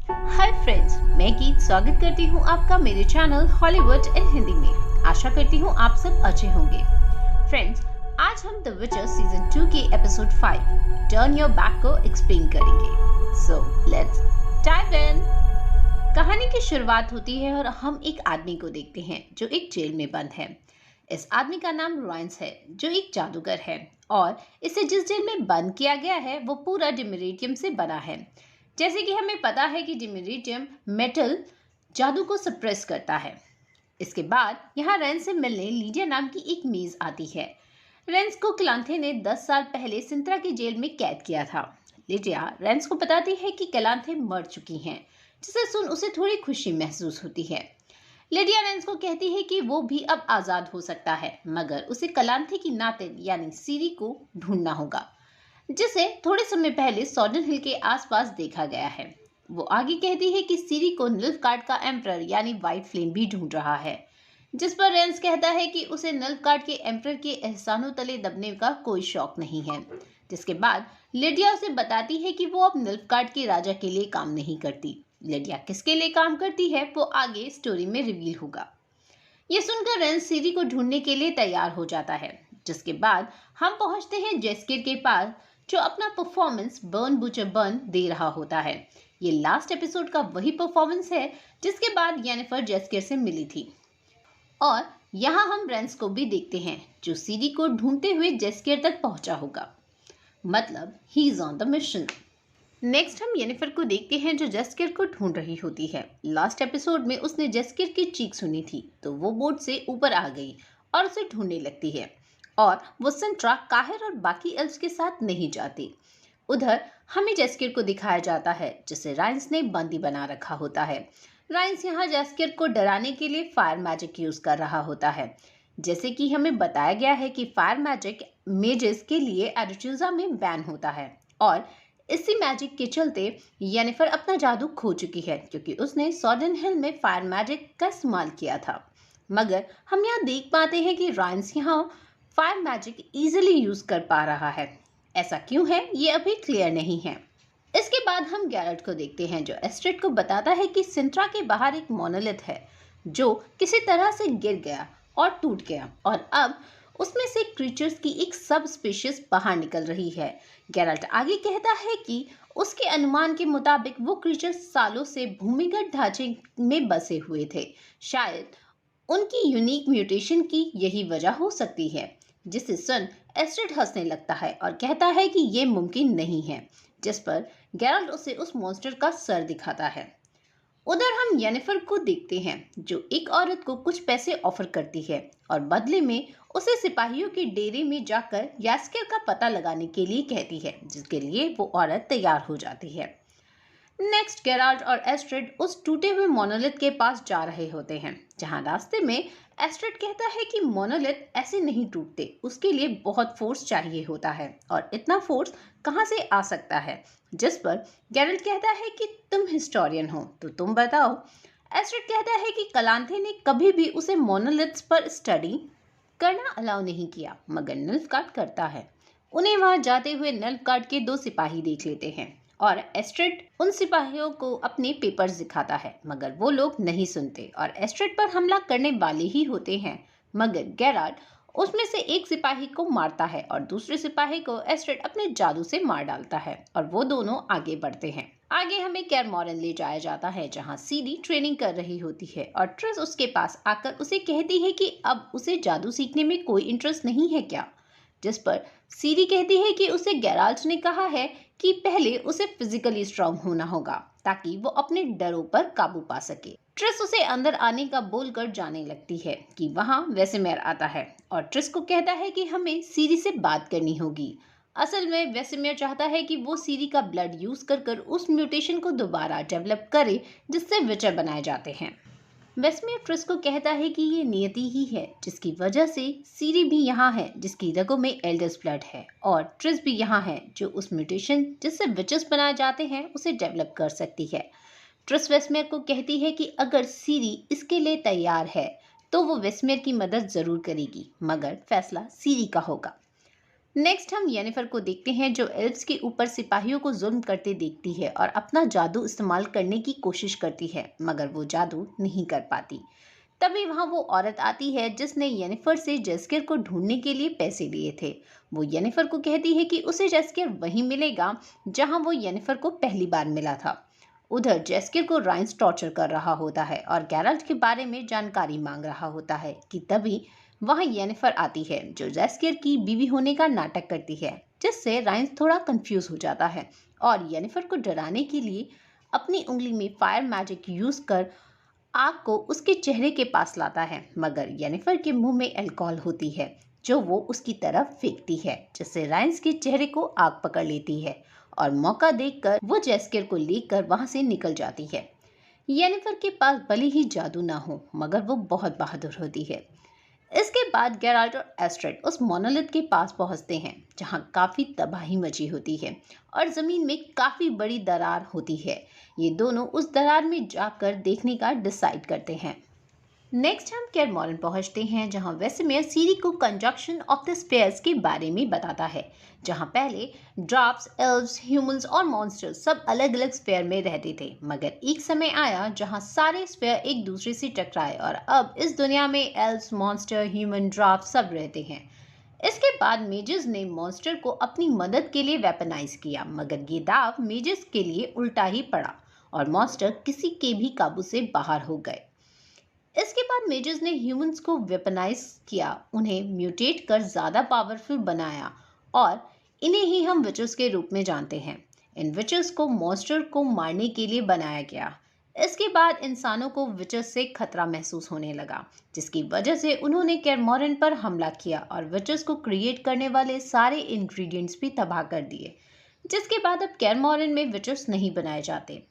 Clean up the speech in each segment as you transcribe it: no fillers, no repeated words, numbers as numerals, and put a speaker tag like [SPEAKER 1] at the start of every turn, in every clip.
[SPEAKER 1] Hi friends, मैं गीत स्वागत करती हूँ आपका मेरे चैनल हॉलीवुड इन हिंदी में। आशा करती हूँ आप सब अच्छे होंगे। फ्रेंड्स, आज हम द विचर सीजन 2 के एपिसोड 5 टर्न योर बैक को एक्सप्लेन करेंगे। So let's dive in. कहानी की शुरुआत होती है और हम एक आदमी को देखते हैं जो एक जेल में बंद है। इस आदमी का नाम रॉयंस है, जो एक जादूगर है और इसे जिस जेल में बंद किया गया है वो पूरा डिमेरिटियम से बना है। जैसे कि हमें पता है कि डिमेरिटियम मेटल जादू को सप्रेस करता है। इसके बाद यहाँ रेंस से मिलने लीडिया नाम की एक मेज आती है। रेंस को क्लांथे ने 10 साल पहले सिंत्रा की जेल में कैद किया था। लीडिया रेंस को बताती है कि क्लांथे मर चुकी हैं, जिसे सुन उसे थोड़ी खुशी महसूस होती है। लीडिया रेंस को कहती है कि वो भी अब आजाद हो सकता है, मगर उसे क्लांथे की नातिन यानी सीरी को ढूंढना होगा, जिसे थोड़े समय पहले सॉर्डन हिल के आसपास देखा गया है। वो आगे कहती है कि सीरी को निल्फगार्ड का एम्परर यानी व्हाइट फ्लेम भी ढूंढ रहा है, जिस पर रेंस कहता है कि उसे निल्फगार्ड के एम्परर के एहसानों तले दबने का कोई शौक नहीं है। जिसके बाद लिडिया उसे बताती है कि वो अब निल्फगार्ड के राजा के लिए काम नहीं करती। लिडिया किसके लिए काम करती है वो आगे स्टोरी में रिवील होगा। ये सुनकर रेंस सीरी को ढूंढने के लिए तैयार हो जाता है। जिसके बाद हम पहुंचते हैं जेस्किर के पास, जो अपना परफॉर्मेंस बर्न बुचर बर्न दे रहा होता है। ये लास्ट एपिसोड का वही परफॉर्मेंस है जिसके बाद येनिफर जेस्किर से मिली थी। और यहाँ हम रेंस को भी देखते हैं, जो सीरी को ढूंढते हुए जेस्किर तक पहुंचा होगा। मतलब he is on the mission. Next हम येनिफर को देखते हैं, जो जेस्किर को ढूंढ रही होती है। लास्ट एपिसोड में उसने जेस्किर की चीख सुनी थी, तो वो बोट से ऊपर आ गई और उसे ढूंढने लगती है। और वो सिंट्रा, काहिर और बाकी एल्फ्स के साथ नहीं जाती। उधर हमें जेस्किर को दिखाया जाता है, जिसे राइन्स ने बंदी बना रखा होता है। राइन्स यहाँ जेस्किर को डराने के लिए फायर मैजिक यूज कर रहा होता है। जैसे कि हमें बताया गया है कि फायर मैजिक मेजेस के लिए एडोचुजा में बैन होता है, और इसी मैजिक के चलते येनिफर अपना जादू खो चुकी है, क्योंकि उसने सॉर्डन हिल में फायर मैजिक का इस्तेमाल किया था। मगर हम यहाँ देख पाते हैं कि राइन्स यहाँ फायर मैजिक इजीली यूज कर पा रहा है। ऐसा क्यों है ये अभी क्लियर नहीं है। इसके बाद हम गैरल्ट को देखते हैं, जो एस्ट्रिड को बताता है कि सिंट्रा के बाहर एक मोनोलिथ है, जो किसी तरह से गिर गया और टूट गया, और अब उसमें से क्रीचर्स की एक सब स्पीशीज बाहर निकल रही है। गैरल्ट आगे कहता है कि उसके अनुमान के मुताबिक वो क्रीचर्स सालों से भूमिगत ढांचे में बसे हुए थे। शायद उनकी यूनिक म्यूटेशन की यही वजह हो सकती है। जिसे सुन एस्ट्रिड हंसने लगता है और कहता है कि ये मुमकिन नहीं है, जिस पर गैरल्ट उसे उस मॉन्स्टर का सर दिखाता है। उधर हम येनिफर को देखते हैं, जो एक औरत को कुछ पैसे ऑफर करती है और बदले में उसे सिपाहियों के डेरे में जाकर यास्किर का पता लगाने के लिए कहती है, जिसके लिए वो औरत तैयार हो जाती है। नेक्स्ट गेराल्ट और एस्ट्रिड उस टूटे हुए मोनोलिथ के पास जा रहे होते हैं, जहां रास्ते में एस्ट्रिड कहता है कि मोनोलिथ ऐसे नहीं टूटते, उसके लिए बहुत फोर्स चाहिए होता है, और इतना फोर्स कहां से आ सकता है। जिस पर गेराल्ट कहता है कि तुम हिस्टोरियन हो, तो तुम बताओ। एस्ट्रिड कहता है कि क्लांथे ने कभी भी उसे मोनोलिथ्स पर स्टडी करना अलाउ नहीं किया, मगर निल्फगार्ड करता है। उन्हें वहां जाते हुए निल्फगार्ड के 2 सिपाही देख लेते हैं, और एस्ट्रिड उन सिपाहियों को अपने पेपर्स दिखाता है, मगर वो लोग नहीं सुनते और एस्ट्रिड पर हमला करने वाले ही होते हैं। मगर गेराल्ट उसमें से एक सिपाही को मारता है और दूसरे सिपाही को एस्ट्रिड अपने जादू से मार डालता है, और वो दोनों आगे बढ़ते हैं। आगे हमें कैर मॉरन ले जाया जाता है, जहां सीरी ट्रेनिंग कर रही होती है, और ट्रिस उसके पास आकर उसे कहती है कि अब उसे जादू सीखने में कोई इंटरेस्ट नहीं है क्या। जिस पर सीरी कहती है कि उसे गेराल्ट ने कहा है कि पहले उसे फिजिकली स्ट्रांग होना होगा, ताकि वो अपने डरों पर काबू पा सके। ट्रिस उसे अंदर आने का बोलकर जाने लगती है कि वहां वेसेमेर आता है, और ट्रिस को कहता है कि हमें सीरी से बात करनी होगी। असल में वेसेमेर चाहता है कि वो सीरी का ब्लड यूज कर उस म्यूटेशन को दोबारा डेवलप करे, जिससे विचर बनाए जाते हैं। वेस्मेयर ट्रिस को कहता है कि ये नियति ही है, जिसकी वजह से सीरी भी यहाँ है, जिसकी रगों में एल्डर्स ब्लड है, और ट्रिस भी यहाँ है, जो उस म्यूटेशन जिससे विचर्स बनाए जाते हैं उसे डेवलप कर सकती है। ट्रिस वेस्मेयर को कहती है कि अगर सीरी इसके लिए तैयार है तो वो वेस्मेयर की मदद जरूर करेगी, मगर फैसला सीरी का होगा। नेक्स्ट हम येनिफर को देखते हैं जो एल्व्स के ऊपर सिपाहियों को जुल्म करते देखती है और अपना जादू इस्तेमाल करने की कोशिश करती है, मगर वो जादू नहीं कर पाती। तभी वहां वो औरत आती है जिसने येनिफर से जेस्कियर को ढूंढने के लिए पैसे लिए थे। वो येनिफर को कहती है कि उसे जेस्कियर वहीं मिलेगा जहां वो येनिफर को पहली बार मिला था। उधर जेस्कियर को राइन्स टॉर्चर कर रहा होता है और गैरल्ट के बारे में जानकारी मांग रहा होता है कि तभी वहां येनिफर आती है जो जेस्कियर की बीवी होने का नाटक करती है, जिससे राइन्स थोड़ा कंफ्यूज हो जाता है और येनिफर को डराने के लिए अपनी उंगली में फायर मैजिक यूज कर आग को उसके चेहरे के पास लाता है, मगर येनिफर के मुंह में अल्कोहल होती है जो वो उसकी तरफ फेंकती है, जिससे राइन्स के चेहरे को आग पकड़ लेती है और मौका देखकर वो जेस्कियर को लेकर वहां से निकल जाती है। येनिफर के पास भले ही जादू ना हो, मगर वो बहुत बहादुर होती है। इसके बाद गेराल्ट और एस्ट्रेड उस मोनोलिथ के पास पहुंचते हैं जहां काफी तबाही मची होती है और जमीन में काफी बड़ी दरार होती है। ये दोनों उस दरार में जाकर देखने का डिसाइड करते हैं। नेक्स्ट हम केरमोरन पहुंचते हैं जहां वेसेमियर सीरी को कंजक्शन ऑफ द स्फेयर्स के बारे में बताता है, जहां पहले ड्राफ्ट्स, एल्व्स, ह्यूमंस और मॉन्स्टर्स सब अलग अलग स्फेयर में रहते थे, मगर एक समय आया जहां सारे स्फेयर एक दूसरे से टकराए और अब इस दुनिया में एल्व्स, मॉन्स्टर, ह्यूमन, ड्राफ्ट सब रहते हैं। इसके बाद मेजर्स ने मॉन्स्टर को अपनी मदद के लिए वेपनाइज किया, मगर ये दाव मेजर्स के लिए उल्टा ही पड़ा और मॉन्स्टर किसी के भी काबू से बाहर हो गए। इसके बाद मेजर्स ने ह्यूमंस को वेपनाइज किया, उन्हें म्यूटेट कर ज़्यादा पावरफुल बनाया और इन्हें ही हम विचर्स के रूप में जानते हैं। इन विचर्स को मॉन्स्टर को मारने के लिए बनाया गया। इसके बाद इंसानों को विचर्स से खतरा महसूस होने लगा, जिसकी वजह से उन्होंने केरमोरन पर हमला किया और विचर्स को क्रिएट करने वाले सारे इंग्रेडिएंट्स भी तबाह कर दिए, जिसके बाद अब केरमोरन में विचर्स नहीं बनाए जाते।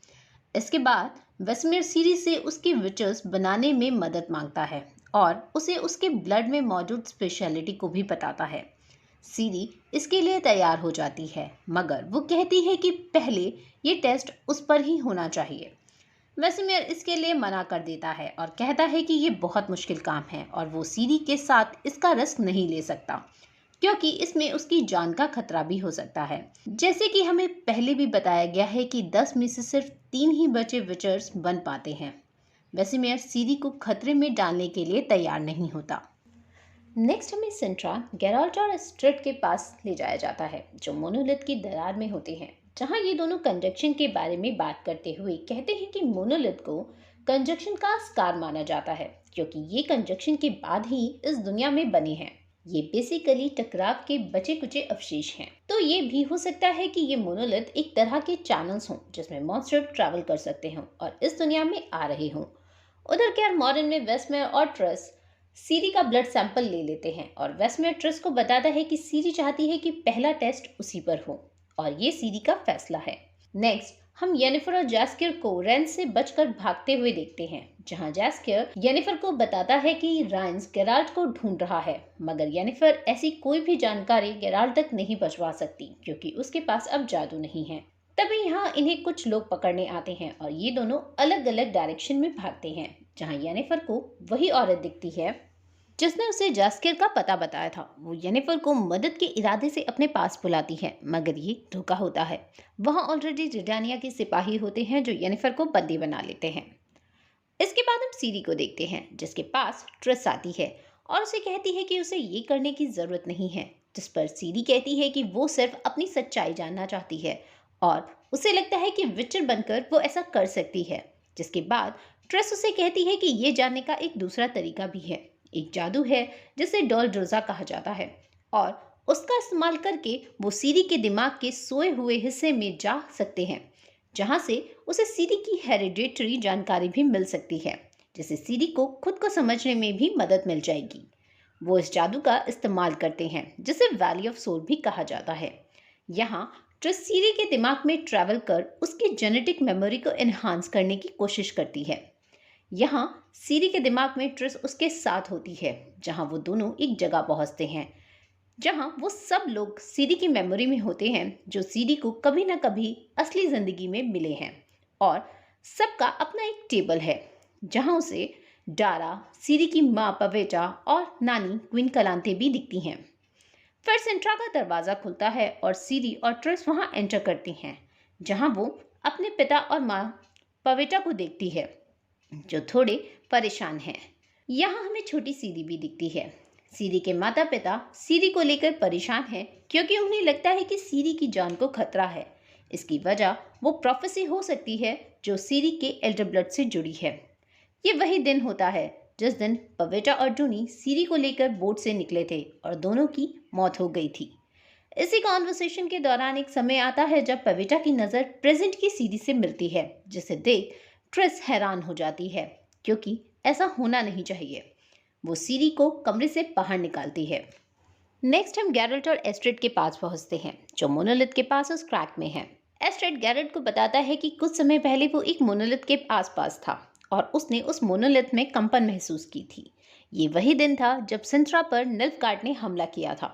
[SPEAKER 1] इसके बाद वेसेमियर सीरी से उसके विचर्स बनाने में मदद मांगता है और उसे उसके ब्लड में मौजूद स्पेशलिटी को भी बताता है। सीरी इसके लिए तैयार हो जाती है, मगर वो कहती है कि पहले ये टेस्ट उस पर ही होना चाहिए। वेसेमियर इसके लिए मना कर देता है और कहता है कि ये बहुत मुश्किल काम है और वो सीरी के साथ इसका रिस्क नहीं ले सकता, क्योंकि इसमें उसकी जान का खतरा भी हो सकता है। जैसे कि हमें पहले भी बताया गया है कि 10 में से सिर्फ 3 ही बचे विचर्स बन पाते हैं। वेसेमियर सीरी को खतरे में डालने के लिए तैयार नहीं होता। नेक्स्ट हमें सिंट्रा, गेराल्ट और एस्ट्रेड के पास ले जाया जाता है जो मोनोलिथ की दरार में होते हैं, जहां ये दोनों कंजक्शन के बारे में बात करते हुए कहते हैं कि मोनोलिथ को कंजक्शन का स्कार माना जाता है, क्योंकि ये कंजक्शन के बाद ही इस दुनिया में बने हैं। ये बेसिकली टकराव के बचे कुचे अवशेष हैं। तो ये भी हो सकता है कि ये मोनोलिथ एक तरह के चैनल्स हों जिसमें मॉन्स्टर ट्रैवल कर सकते हों और इस दुनिया में आ रहे हों। उधर केरमोरन में वेसेमियर और ट्रेस सीरी का ब्लड सैंपल ले लेते हैं और वेसेमियर ट्रेस को बताता है कि सीरी चाहती है कि पहला टेस्ट उसी पर हो और ये सीरी का फैसला है। नेक्स्ट हम येनिफर और जेस्कियर को राइन्स से बचकर भागते हुए देखते हैं, जहां जेस्कियर येनिफर को बताता है कि राइन्स गेराल्ट को ढूंढ रहा है, मगर येनिफर ऐसी कोई भी जानकारी गेराल्ट तक नहीं पहुंचा सकती क्योंकि उसके पास अब जादू नहीं है। तभी यहाँ इन्हें कुछ लोग पकड़ने आते हैं और ये दोनों अलग अलग डायरेक्शन में भागते हैं, जहाँ येनिफर को वही औरत दिखती है जिसने उसे जेस्कियर का पता बताया था। वो येनिफर को मदद के इरादे से अपने पास बुलाती है, मगर ये धोखा होता है। वहाँ ऑलरेडी रिडानिया के सिपाही होते हैं जो येनिफर को बंदी बना लेते हैं। इसके बाद हम सीरी को देखते हैं जिसके पास ट्रेस आती है और उसे कहती है कि उसे ये करने की जरूरत नहीं है, जिस पर सीरी कहती है कि वो सिर्फ अपनी सच्चाई जानना चाहती है और उसे लगता है कि विचर बनकर वो ऐसा कर सकती है। जिसके बाद ट्रेस उसे कहती है कि ये जानने का एक दूसरा तरीका भी है, एक जादू है जिसे डॉल ड्रोजा कहा जाता है और उसका इस्तेमाल करके वो सीरी के दिमाग के सोए हुए हिस्से में जा सकते हैं, जहां से उसे सीरी की हेरिडेटरी जानकारी भी मिल सकती है, जिससे सीरी को खुद को समझने में भी मदद मिल जाएगी। वो इस जादू का इस्तेमाल करते हैं जिसे वैली ऑफ सोल भी कहा जाता है। यहाँ ट्रेस सीरी के दिमाग में ट्रैवल कर उसकी जेनेटिक मेमोरी को एनहांस करने की कोशिश करती है। यहाँ सीरी के दिमाग में ट्रेस उसके साथ होती है, जहाँ वो दोनों एक जगह पहुँचते हैं जहाँ वो सब लोग सीरी की मेमोरी में होते हैं जो सीरी को कभी ना कभी असली ज़िंदगी में मिले हैं और सबका अपना एक टेबल है जहाँ उसे डारा, सीरी की माँ पवेटा और नानी क्वीन कलांते भी दिखती हैं। फिर सिंट्रा का दरवाजा खुलता है और सीरी और ट्रिस वहां एंटर करती हैं, जहां वो अपने पिता और माँ पवेटा को देखती है, जो थोड़े परेशान हैं। यहाँ हमें छोटी सीरी भी दिखती है। सीरी के माता पिता सीरी को लेकर परेशान हैं, क्योंकि उन्हें लगता है कि सीरी की जान को खतरा है। इसकी वजह वो प्रोफेसी हो सकती है जो सीरी के एल्डर ब्लड से जुड़ी है। ये वही दिन होता है जिस दिन पवेटा और जूनी सीरी को लेकर बोट से निकले थे और दोनों की मौत हो गई थी। इसी कॉन्वर्सेशन के दौरान एक समय आता है जब पवेटा की नज़र प्रेजेंट की सीरी से मिलती है, जिसे देख ट्रिस हैरान हो जाती है, क्योंकि ऐसा होना नहीं चाहिए। वो सीरी को कमरे से बाहर निकालती है। नेक्स्ट हम गैरल्ट और एस्ट्रिड के पास पहुंचते हैं, जो मोनोलिथ के पास उस क्रैक में है। एस्ट्रिड गैरल्ट को बताता है कि कुछ समय पहले वो एक मोनोलिथ के आसपास था और उसने उस मोनोलिथ में कंपन महसूस की थी। ये वही दिन था जब सिंथ्रा पर निल्फगार्ड ने हमला किया था।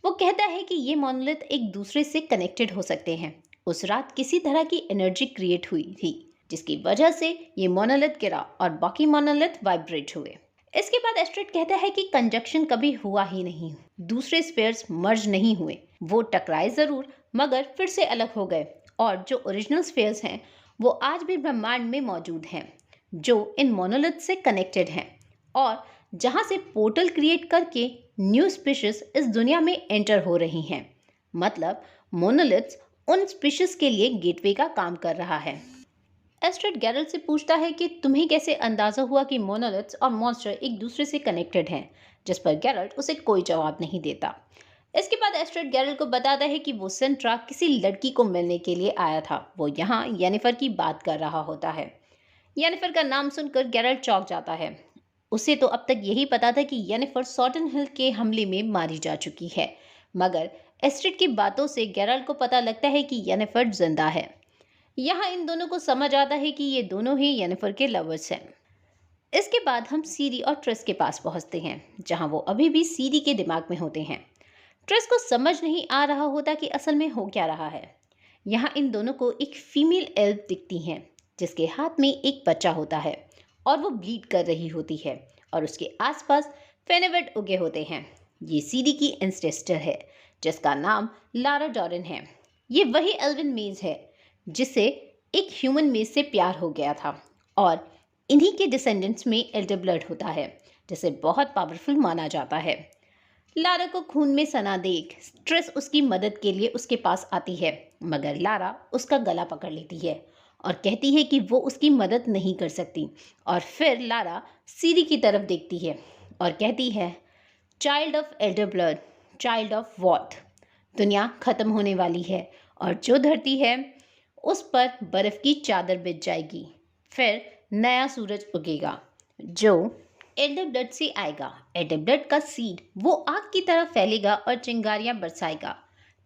[SPEAKER 1] वो कहता है कि ये मोनोलिथ एक दूसरे से कनेक्टेड हो सकते हैं। उस रात किसी तरह की एनर्जी क्रिएट हुई थी, जिसकी वजह से ये मोनोलिथ गिरा और बाकी मोनोलिथ वाइब्रेट हुए। इसके बाद एस्ट्रिड कहता है कि कंजक्शन कभी हुआ ही नहीं, दूसरे स्फीयर्स मर्ज नहीं हुए। वो टकराए जरूर, मगर फिर से अलग हो गए, और जो ओरिजिनल स्फीयर्स हैं वो आज भी ब्रह्मांड में मौजूद हैं, जो इन मोनोलिथ से कनेक्टेड हैं, और जहां से पोर्टल क्रिएट करके न्यू स्पीशीज इस दुनिया में एंटर हो रही हैं। मतलब मोनोलिथ्स उन स्पीशीज के लिए गेटवे का काम कर रहा है। एस्ट्रिड गैरल्ट से पूछता है कि तुम्हें कैसे अंदाजा हुआ कि मोनोलिथ्स और मॉन्स्टर एक दूसरे से कनेक्टेड हैं, जिस पर गैरल्ट उसे कोई जवाब नहीं देता। इसके बाद एस्ट्रिड गैरल्ट को बताता है कि वो सिंट्रा किसी लड़की को मिलने के लिए आया था। वो यहाँ येनिफर की बात कर रहा होता है। येनिफर का नाम सुनकर गैरल्ट चौंक जाता है। उसे तो अब तक यही पता था कि येनिफर सॉर्टन हिल के हमले में मारी जा चुकी है, मगर एस्ट्रिड की बातों से गैरल्ट को पता लगता है कि येनिफर जिंदा है। यहाँ इन दोनों को समझ आता है कि ये दोनों ही येनिफर के लवर्स हैं। इसके बाद हम सीरी और ट्रिस के पास पहुंचते हैं, जहां वो अभी भी सीरी के दिमाग में होते हैं। ट्रिस को समझ नहीं आ रहा होता कि असल में हो क्या रहा है। यहाँ इन दोनों को एक फीमेल एल्फ दिखती हैं, जिसके हाथ में एक बच्चा होता है और वो ब्लीड कर रही होती है, और उसके आसपास फेनेवेट उगे होते हैं। ये सीरी की एंसेस्टर है, जिसका नाम लारा डॉरिन है। ये वही एल्विन मेज है जिसे एक ह्यूमन मेज से प्यार हो गया था, और इन्हीं के डिसेंडेंट्स में एल्डर ब्लड होता है, जिसे बहुत पावरफुल माना जाता है। लारा को खून में सना देख ट्रिस उसकी मदद के लिए उसके पास आती है, मगर लारा उसका गला पकड़ लेती है और कहती है कि वो उसकी मदद नहीं कर सकती। और फिर लारा सीरी की तरफ देखती है और कहती है, child of Elder blood, child of what, दुनिया खत्म होने वाली है और जो धरती है उस पर बर्फ की चादर बिछ जाएगी। फिर नया सूरज उगेगा जो एल्डर ब्लड से आएगा। एल्डर ब्लड का सीड वो आग की तरह फैलेगा और चिंगारियां बरसाएगा।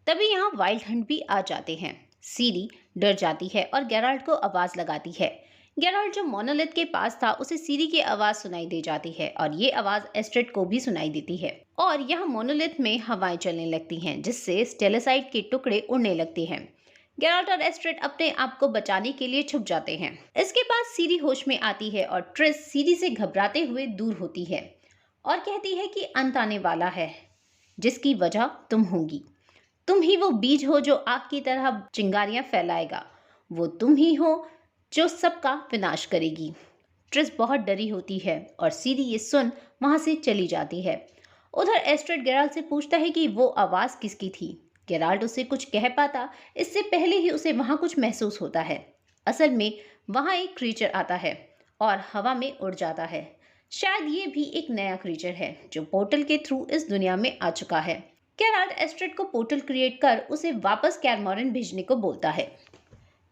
[SPEAKER 1] तभी यहाँ वाइल्ड हंट भी आ जाते हैं। सीरी डर जाती है और गैराल्ट को आवाज लगाती है। गैराल्ट जो मोनोलिथ के पास था, उसे सीरी की आवाज सुनाई दे जाती है, और ये आवाज एस्ट्रिड को भी सुनाई देती है। और यहाँ मोनोलिथ में हवाएं चलने लगती हैं, जिससे स्टेलेसाइट के टुकड़े उड़ने लगते हैं। गैराल्ट और एस्ट्रिड अपने आप को बचाने के लिए छुप जाते हैं। इसके बाद सीरी होश में आती है और ट्रिस सीरी से घबराते हुए दूर होती है और कहती है कि अंत आने वाला है, जिसकी वजह तुम होगी। तुम ही वो बीज हो जो आग की तरह चिंगारियां फैलाएगा। वो तुम ही हो जो सबका विनाश करेगी। ट्रिस बहुत डरी होती है और सीरी ये सुन वहां से चली जाती है। उधर एस्ट्रिड गैराल्ट से पूछता है कि वो आवाज किसकी थी। गैराल्ट उसे कुछ कह पाता इससे पहले ही उसे वहां कुछ महसूस होता है। असल में वहां एक क्रीचर आता है और हवा में उड़ जाता है। शायद ये भी एक नया क्रीचर है जो पोर्टल के थ्रू इस दुनिया में आ चुका है। गैराल्ट एस्ट्रिड को पोर्टल क्रिएट कर उसे वापस कैरमोरन भेजने को बोलता है।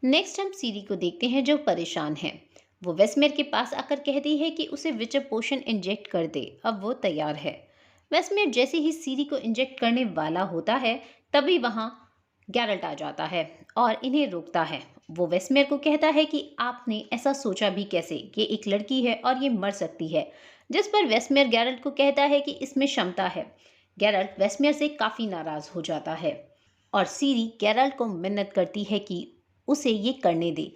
[SPEAKER 1] नेक्स्ट हम सीरी को देखते हैं, जो परेशान है। वो वेस्मेर के पास आकर कहती है कि उसे विचर पोशन इंजेक्ट कर दे, अब वो तैयार है। वेस्मेर जैसे ही सीरी को इंजेक्ट करने वाला होता है, तभी वहां गैरल्ट आ जाता है और इन्हें रोकता है। वो वेस्मेर को कहता है कि आपने ऐसा सोचा भी कैसे, ये एक लड़की है और ये मर सकती है। जिस पर वेस्मेर गैरल्ट को कहता है कि इसमें क्षमता है। गैरल्ट वेस्मेर से काफ़ी नाराज़ हो जाता है और सीरी गैरल्ट को मिन्नत करती है कि उसे ये करने दे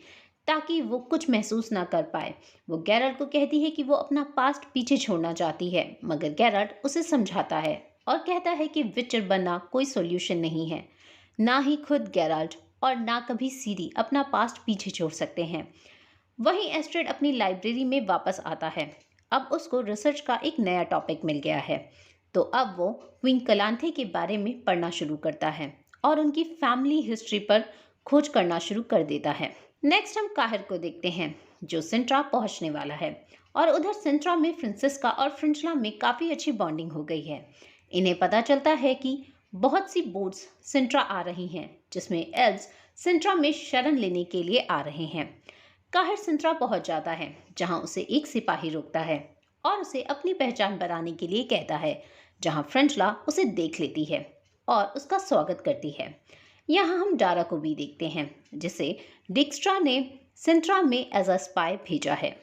[SPEAKER 1] ताकि वो कुछ महसूस ना कर पाए। वो गैरल्ट को कहती है कि वो अपना पास्ट पीछे छोड़ना चाहती है, मगर गैरल्ट उसे समझाता है और कहता है कि विचर बनना कोई सॉल्यूशन नहीं है। ना ही खुद गेराल्ट और ना कभी सीरी अपना पास्ट पीछे छोड़ सकते हैं। वहीं एस्ट्रेड अपनी लाइब्रेरी में वापस आता है। अब उसको रिसर्च का एक नया टॉपिक मिल गया है, तो अब वो क्वीन कलांथे के बारे में पढ़ना शुरू करता है और उनकी फैमिली हिस्ट्री पर खोज करना शुरू कर देता है। नेक्स्ट हम काहिर को देखते हैं, जो सिंट्रा पहुंचने वाला है और उधर सिंट्रा में फ्रांसिस्का और फ्रिंजला में काफ़ी अच्छी बॉन्डिंग हो गई है। इन्हें पता चलता है कि बहुत सी बोट्स सिंट्रा आ रही हैं, जिसमें एल्व्स सिंट्रा में शरण लेने के लिए आ रहे हैं। काहिर सिंट्रा पहुंच जाता है, जहां उसे एक सिपाही रोकता है और उसे अपनी पहचान बनाने के लिए कहता है, जहां फ्रिंजला उसे देख लेती है और उसका स्वागत करती है। यहाँ हम डारा को भी देखते हैं, जिसे डिक्स्ट्रा ने सिंट्रा में एज अ स्पाई भेजा है।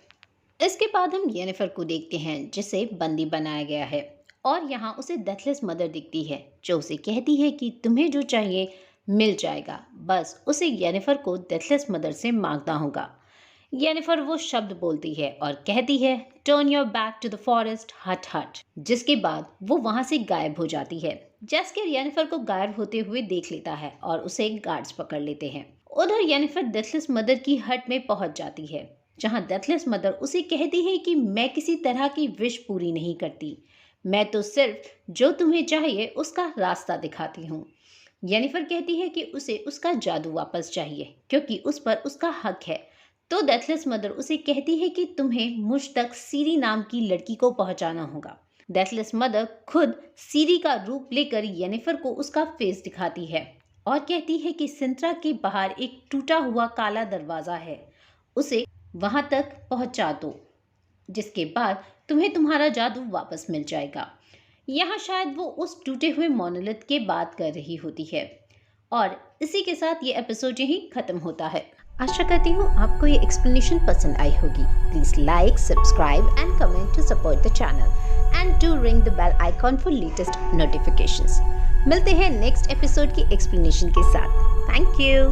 [SPEAKER 1] इसके बाद हम येनिफर को देखते हैं, जिसे बंदी बनाया गया है और यहाँ उसे डेथलेस मदर दिखती है, जो उसे कहती है कि तुम्हें जो चाहिए मिल जाएगा, बस उसे येनिफर को डेथलेस मदर से मांगना होगा। येनिफर वो शब्द बोलती है और कहती है, turn your back to the forest hut hut, जिसके बाद वो वहां से गायब हो जाती है। जैस्केर येनिफर को गायब होते हुए देख लेता है और उसे गार्ड्स पकड़ लेते हैं। उधर येनिफर डेथलेस मदर की हट में पहुंच जाती है, जहां डेथलेस मदर उसे कहती है कि मैं किसी तरह की विश पूरी नहीं करती, मैं तो सिर्फ जो तुम्हें चाहिए उसका रास्ता दिखाती हूँ। येनिफर कहती है कि उसे उसका जादू वापस चाहिए, क्योंकि उस पर उसका हक है। तो डेथलेस मदर उसे कहती है कि तुम्हें मुझ तक सीरी नाम की लड़की को पहुंचाना होगा। डेथलेस मदर खुद सीरी का रूप लेकर येनिफर को उसका फेस दिखाती है और कहती है कि सिंट्रा के बाहर एक टूटा हुआ काला दरवाजा है, उसे वहां तक पहुंचा दो, जिसके बाद तुम्हें तुम्हारा जादू वापस मिल जाएगा। यहाँ शायद वो उस टूटे हुए मोनोलिथ के बात कर रही होती है। और इसी के साथ ये एपिसोड यहीं खत्म होता है। आशा करती हूँ आपको ये एक्सप्लेनेशन पसंद आई होगी। Please like, subscribe and comment to support the channel and do ring the bell icon for latest notifications. मिलते हैं नेक्स्ट एपिसोड की एक्सप्लेनेशन के साथ। Thank you.